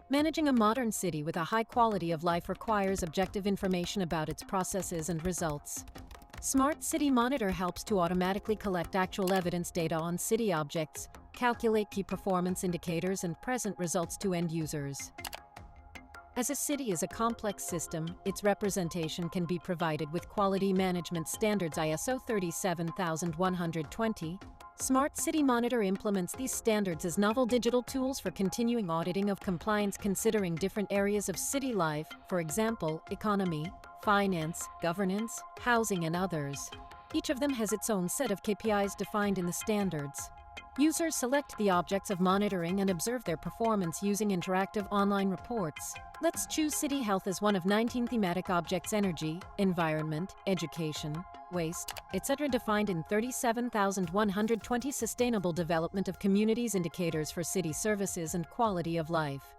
Managing a modern city with a high quality of life requires objective information about its processes and results. Smart City Monitor helps to automatically collect actual evidence data on city objects, calculate key performance indicators, and present results to end users. As a city is a complex system, its representation can be provided with quality management standards ISO 37120. Smart City Monitor implements these standards as novel digital tools for continuing auditing of compliance considering different areas of city life, for example, economy, finance, governance, housing, and others. Each of them has its own set of KPIs defined in the standards. Users select the objects of monitoring and observe their performance using interactive online reports. Let's choose City Health as one of 19 thematic objects: energy, environment, education, waste, etc. defined in 37,120 Sustainable Development of Communities indicators for city services and quality of life.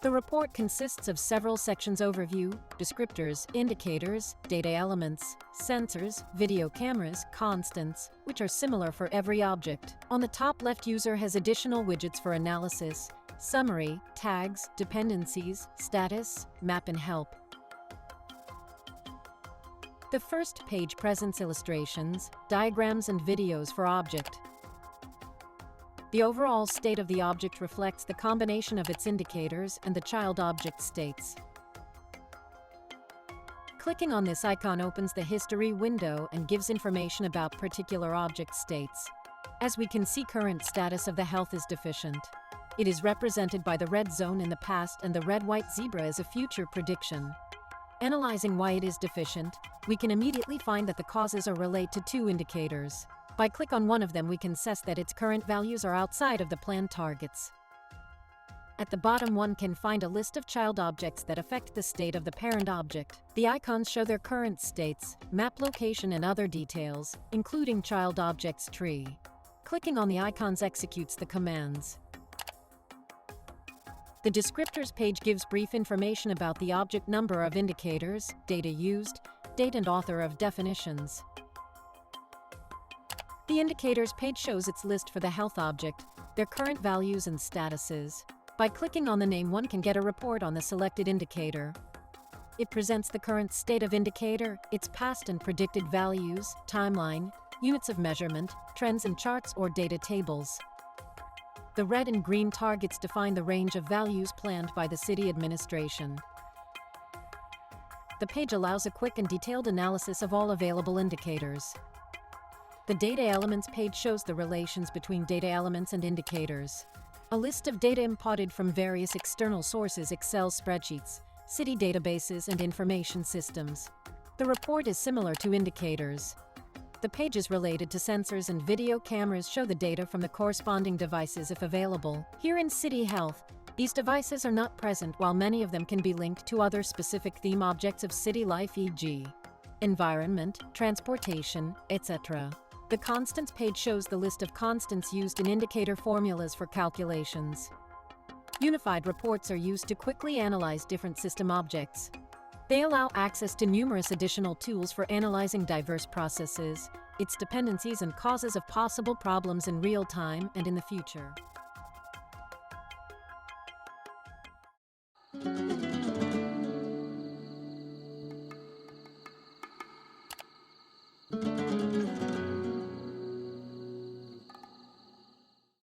The report consists of several sections: overview, descriptors, indicators, data elements, sensors, video cameras, constants, which are similar for every object. On the top left, user has additional widgets for analysis, summary, tags, dependencies, status, map, and help. The first page presents illustrations, diagrams, and videos for object. The overall state of the object reflects the combination of its indicators and the child object states. Clicking on this icon opens the history window and gives information about particular object states. As we can see, current status of the health is deficient. It is represented by the red zone in the past and the red-white zebra as a future prediction. Analyzing why it is deficient, we can immediately find that the causes are related to two indicators. By click on one of them, we can assess that its current values are outside of the planned targets. At the bottom, one can find a list of child objects that affect the state of the parent object. The icons show their current states, map location, and other details, including child object's tree. Clicking on the icons executes the commands. The descriptors page gives brief information about the object, number of indicators, data used, date, and author of definitions. The indicators page shows its list for the health object, their current values and statuses. By clicking on the name, one can get a report on the selected indicator. It presents the current state of indicator, its past and predicted values, timeline, units of measurement, trends and charts or data tables. The red and green targets define the range of values planned by the city administration. The page allows a quick and detailed analysis of all available indicators. The Data Elements page shows the relations between data elements and indicators. A list of data imported from various external sources: Excel spreadsheets, city databases, and information systems. The report is similar to indicators. The pages related to sensors and video cameras show the data from the corresponding devices if available. Here in City Health, these devices are not present, while many of them can be linked to other specific theme objects of city life, e.g. environment, transportation, etc. The constants page shows the list of constants used in indicator formulas for calculations. Unified reports are used to quickly analyze different system objects. They allow access to numerous additional tools for analyzing diverse processes, its dependencies, and causes of possible problems in real time and in the future.